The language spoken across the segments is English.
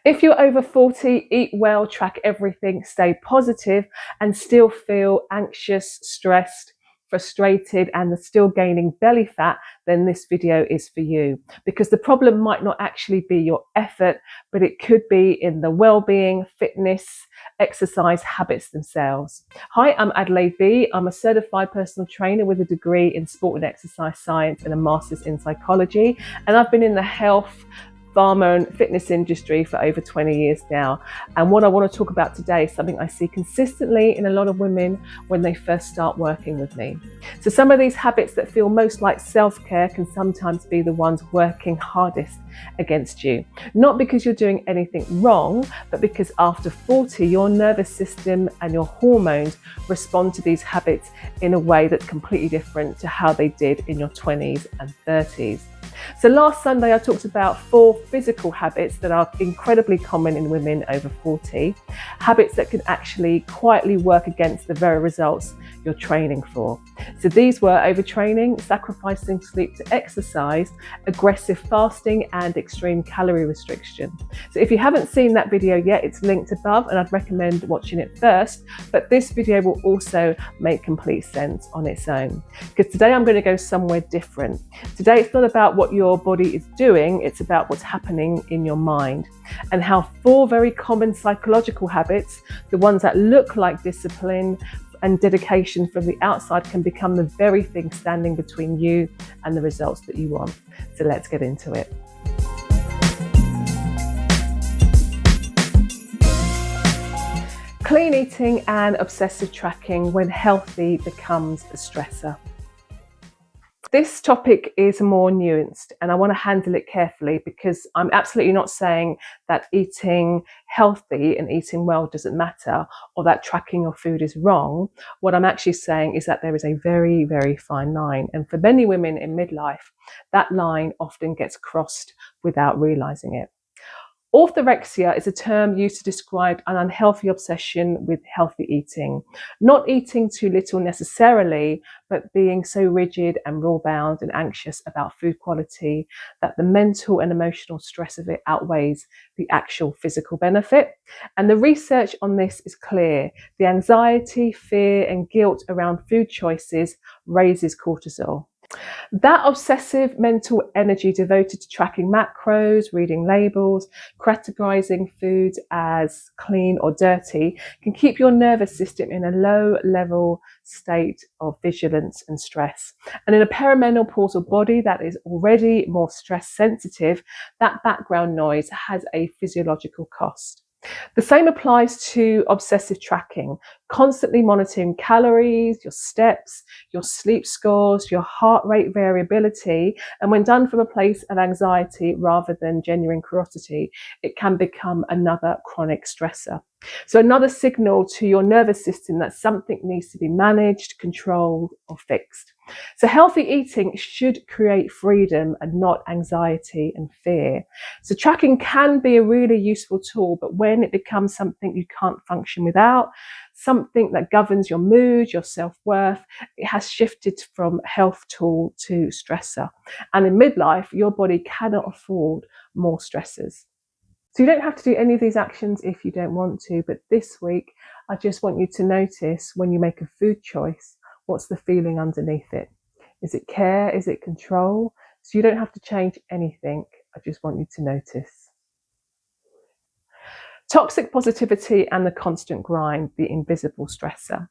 If you're over 40, eat well, track everything, stay positive, and still feel anxious, stressed, frustrated, and are still gaining belly fat, then this video is for you. Because the problem might not actually be your effort, but it could be in the well-being, fitness, exercise habits themselves. Hi, I'm Adelaide B. I'm a certified personal trainer with a degree in sport and exercise science and a master's in psychology. And I've been in the health, pharma and fitness industry for over 20 years now. And what I want to talk about today is something I see consistently in a lot of women when they first start working with me. So some of these habits that feel most like self-care can sometimes be the ones working hardest against you. Not because you're doing anything wrong, but because after 40, your nervous system and your hormones respond to these habits in a way that's completely different to how they did in your 20s and 30s. So last Sunday, I talked about 4 physical habits that are incredibly common in women over 40, habits that can actually quietly work against the very results you're training for. So these were overtraining, sacrificing sleep to exercise, aggressive fasting, and extreme calorie restriction. So if you haven't seen that video yet, it's linked above and I'd recommend watching it first, but this video will also make complete sense on its own. Because today I'm going to go somewhere different. Today it's not about what your body is doing, it's about what's happening in your mind, and how 4 very common psychological habits, the ones that look like discipline and dedication from the outside, can become the very thing standing between you and the results that you want. So let's get into it. Clean eating and obsessive tracking when healthy becomes a stressor. This topic is more nuanced and I want to handle it carefully, because I'm absolutely not saying that eating healthy and eating well doesn't matter, or that tracking your food is wrong. What I'm actually saying is that there is a very, very fine line. And for many women in midlife, that line often gets crossed without realizing it. Orthorexia is a term used to describe an unhealthy obsession with healthy eating. Not eating too little necessarily, but being so rigid and rule-bound and anxious about food quality that the mental and emotional stress of it outweighs the actual physical benefit. And the research on this is clear. The anxiety, fear, and guilt around food choices raises cortisol. That obsessive mental energy devoted to tracking macros, reading labels, categorizing foods as clean or dirty can keep your nervous system in a low-level state of vigilance and stress. And in a perimenopausal body that is already more stress sensitive, that background noise has a physiological cost. The same applies to obsessive tracking, constantly monitoring calories, your steps, your sleep scores, your heart rate variability, and when done from a place of anxiety rather than genuine curiosity, it can become another chronic stressor. So another signal to your nervous system that something needs to be managed, controlled, or fixed. So healthy eating should create freedom and not anxiety and fear. So tracking can be a really useful tool, but when it becomes something you can't function without, something that governs your mood, your self-worth, it has shifted from health tool to stressor. And in midlife, your body cannot afford more stressors. So you don't have to do any of these actions if you don't want to, but this week, I just want you to notice when you make a food choice, what's the feeling underneath it? Is it care? Is it control? So you don't have to change anything. I just want you to notice. Toxic positivity and the constant grind, the invisible stressor.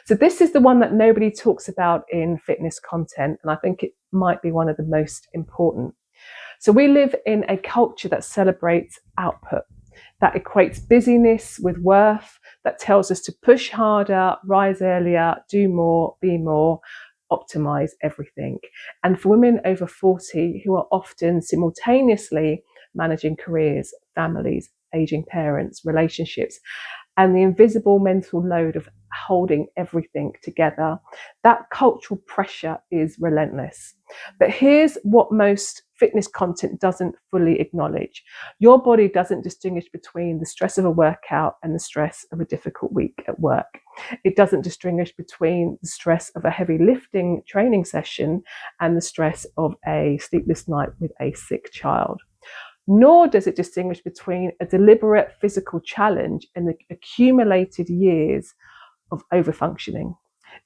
So this is the one that nobody talks about in fitness content, and I think it might be one of the most important. So we live in a culture that celebrates output, that equates busyness with worth, that tells us to push harder, rise earlier, do more, be more, optimize everything. And for women over 40 who are often simultaneously managing careers, families, aging parents, relationships, and the invisible mental load of holding everything together, that cultural pressure is relentless. But here's what most fitness content doesn't fully acknowledge. Your body doesn't distinguish between the stress of a workout and the stress of a difficult week at work. It doesn't distinguish between the stress of a heavy lifting training session and the stress of a sleepless night with a sick child. nor does it distinguish between a deliberate physical challenge and the accumulated years of overfunctioning.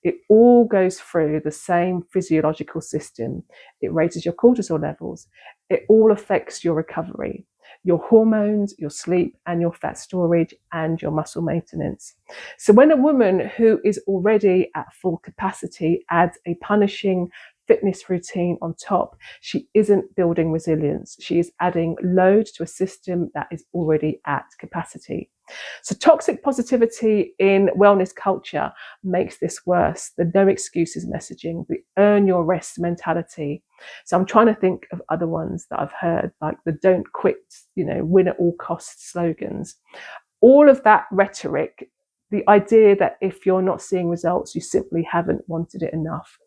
It all goes through the same physiological system. It raises your cortisol levels. It all affects your recovery, your hormones, your sleep, and your fat storage and your muscle maintenance. So when a woman who is already at full capacity adds a punishing fitness routine on top, she isn't building resilience. She is adding load to a system that is already at capacity. So toxic positivity in wellness culture makes this worse. The no excuses messaging, the earn your rest mentality. So I'm trying to think of other ones that I've heard, like the don't quit, win at all costs slogans. All of that rhetoric, the idea that if you're not seeing results, you simply haven't wanted it enough.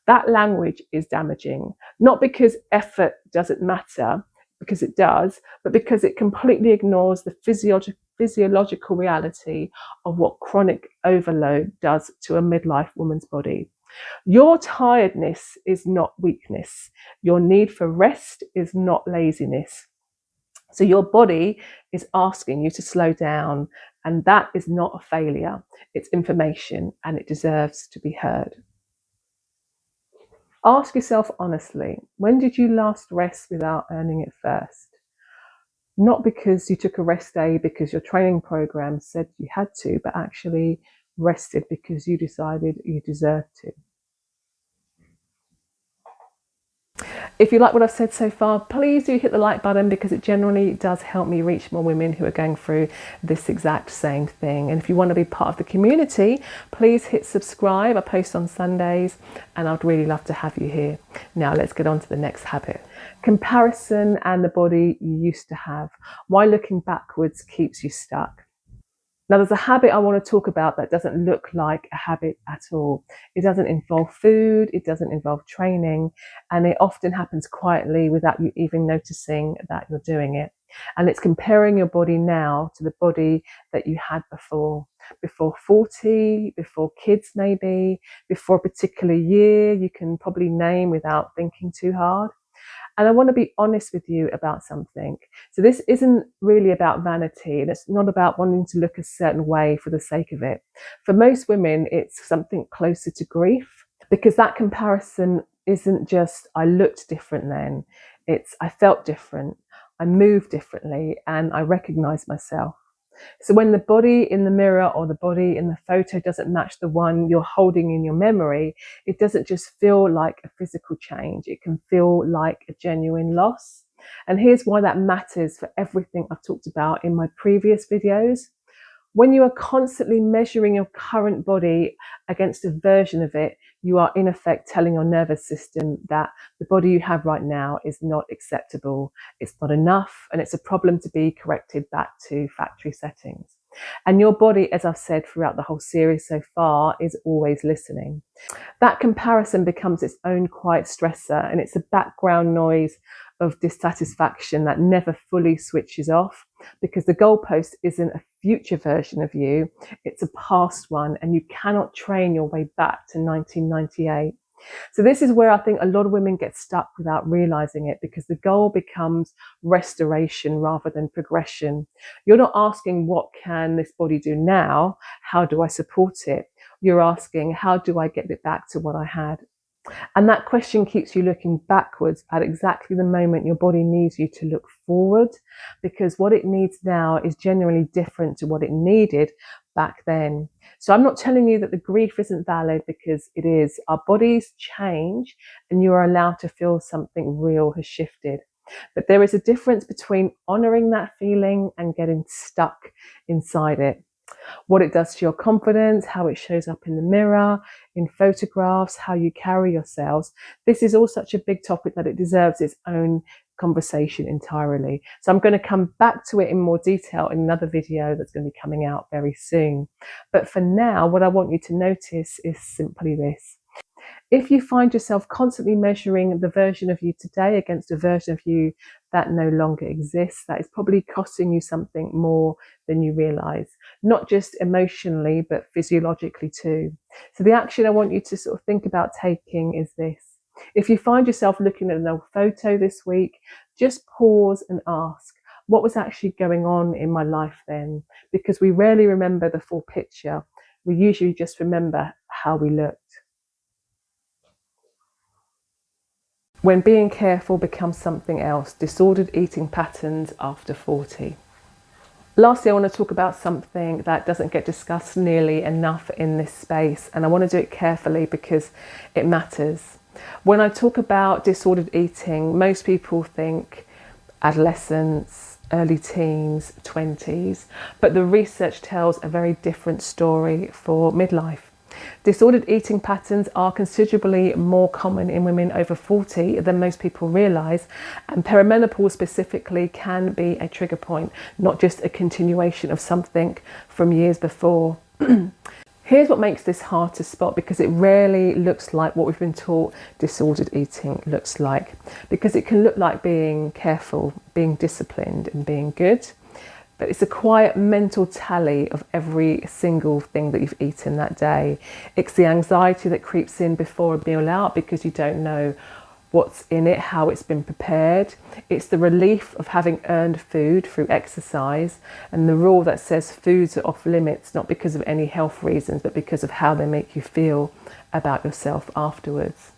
That language is damaging, not because effort doesn't matter, because it does, but because it completely ignores the physiological reality of what chronic overload does to a midlife woman's body. Your tiredness is not weakness. Your need for rest is not laziness. So your body is asking you to slow down, and that is not a failure. It's information, and it deserves to be heard. Ask yourself honestly, when did you last rest without earning it first? Not because you took a rest day because your training program said you had to, but actually rested because you decided you deserved to. If you like what I've said so far, please do hit the like button, because it generally does help me reach more women who are going through this exact same thing. And if you want to be part of the community, please hit subscribe. I post on Sundays, and I'd really love to have you here. Now let's get on to the next habit. Comparison and the body you used to have. Why looking backwards keeps you stuck. Now, there's a habit I want to talk about that doesn't look like a habit at all. It doesn't involve food, it doesn't involve training, and it often happens quietly without you even noticing that you're doing it. And it's comparing your body now to the body that you had before 40, before kids maybe, before a particular year you can probably name without thinking too hard. And I want to be honest with you about something. So this isn't really about vanity, and it's not about wanting to look a certain way for the sake of it. For most women, it's something closer to grief, because that comparison isn't just I looked different then. It's I felt different, I moved differently, and I recognized myself. So when the body in the mirror or the body in the photo doesn't match the one you're holding in your memory, it doesn't just feel like a physical change. It can feel like a genuine loss. And here's why that matters for everything I've talked about in my previous videos. When you are constantly measuring your current body against a version of it, you are in effect telling your nervous system that the body you have right now is not acceptable, it's not enough, and it's a problem to be corrected back to factory settings. And your body, as I've said throughout the whole series so far, is always listening. That comparison becomes its own quiet stressor, and it's a background noise of dissatisfaction that never fully switches off, because the goalpost isn't a future version of you, it's a past one, and you cannot train your way back to 1998. So this is where I think a lot of women get stuck without realizing it, because the goal becomes restoration rather than progression. You're not asking, what can this body do now? How do I support it? You're asking, how do I get it back to what I had? And that question keeps you looking backwards at exactly the moment your body needs you to look forward, because what it needs now is generally different to what it needed back then. So I'm not telling you that the grief isn't valid, because it is. Our bodies change, and you are allowed to feel something real has shifted. But there is a difference between honoring that feeling and getting stuck inside it. What it does to your confidence, how it shows up in the mirror, in photographs, how you carry yourselves. This is all such a big topic that it deserves its own conversation entirely. So I'm going to come back to it in more detail in another video that's going to be coming out very soon. But for now, what I want you to notice is simply this. If you find yourself constantly measuring the version of you today against a version of you that no longer exists, that is probably costing you something more than you realize, not just emotionally, but physiologically too. So the action I want you to sort of think about taking is this. If you find yourself looking at an old photo this week just pause and ask, what was actually going on in my life then? Because we rarely remember the full picture. We usually just remember how we looked. When being careful becomes something else, disordered eating patterns after 40. Lastly, I want to talk about something that doesn't get discussed nearly enough in this space, and I want to do it carefully because it matters. When I talk about disordered eating, most people think adolescence, early teens, 20s, but the research tells a very different story for midlife. Disordered eating patterns are considerably more common in women over 40 than most people realise, and perimenopause specifically can be a trigger point, not just a continuation of something from years before. Here's what makes this hard to spot, because it rarely looks like what we've been taught disordered eating looks like, because it can look like being careful, being disciplined and being good. But it's a quiet mental tally of every single thing that you've eaten that day. It's the anxiety that creeps in before a meal out because you don't know what's in it, how it's been prepared. It's the relief of having earned food through exercise, and the rule that says foods are off limits, not because of any health reasons, but because of how they make you feel about yourself afterwards.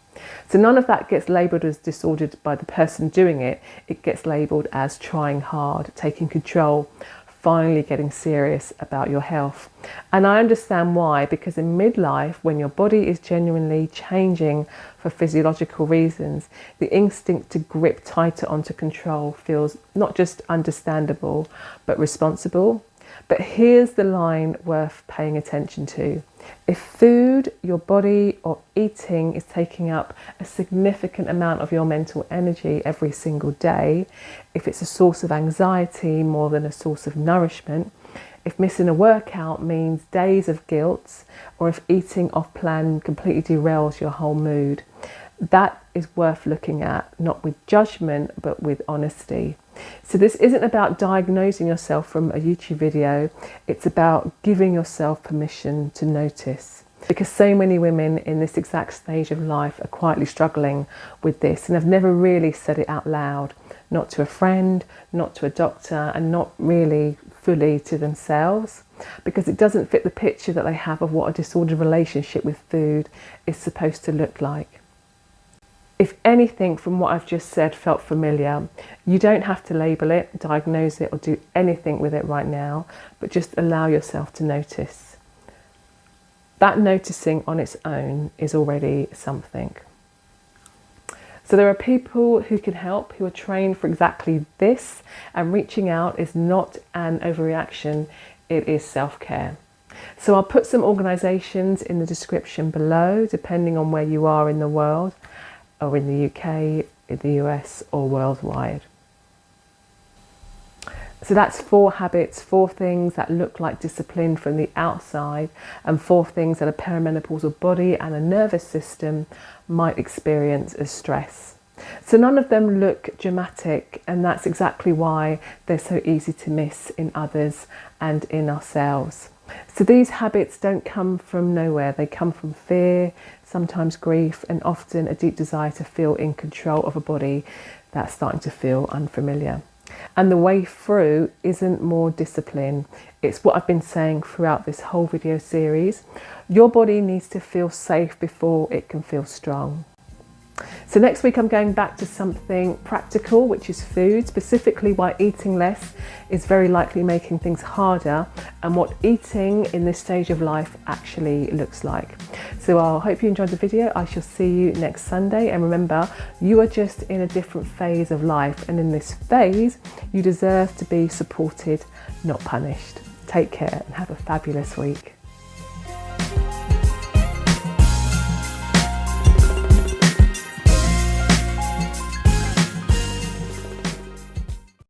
So none of that gets labelled as disordered by the person doing it. It gets labelled as trying hard, taking control, finally getting serious about your health. And I understand why, because in midlife, when your body is genuinely changing for physiological reasons, the instinct to grip tighter onto control feels not just understandable, but responsible. But here's the line worth paying attention to. If food, your body, or eating is taking up a significant amount of your mental energy every single day, if it's a source of anxiety more than a source of nourishment, if missing a workout means days of guilt, or if eating off plan completely derails your whole mood, that is worth looking at, not with judgment, but with honesty. So this isn't about diagnosing yourself from a YouTube video, it's about giving yourself permission to notice. Because so many women in this exact stage of life are quietly struggling with this and have never really said it out loud, not to a friend, not to a doctor, and not really fully to themselves, because it doesn't fit the picture that they have of what a disordered relationship with food is supposed to look like. If anything from what I've just said felt familiar, you don't have to label it, diagnose it, or do anything with it right now, but just allow yourself to notice. That noticing on its own is already something. So there are people who can help, who are trained for exactly this, and reaching out is not an overreaction, it is self-care. So I'll put some organisations in the description below, depending on where you are in the world, or in the UK, in the US, or worldwide. So that's 4 habits, 4 things that look like discipline from the outside, and 4 things that a perimenopausal body and a nervous system might experience as stress. So none of them look dramatic, and that's exactly why they're so easy to miss in others and in ourselves. So these habits don't come from nowhere. They come from fear, sometimes grief, and often a deep desire to feel in control of a body that's starting to feel unfamiliar. And the way through isn't more discipline. It's what I've been saying throughout this whole video series. Your body needs to feel safe before it can feel strong. So next week I'm going back to something practical, which is food, specifically why eating less is very likely making things harder, and what eating in this stage of life actually looks like. So I hope you enjoyed the video. I shall see you next Sunday, and remember, you are just in a different phase of life, and in this phase you deserve to be supported, not punished. Take care and have a fabulous week.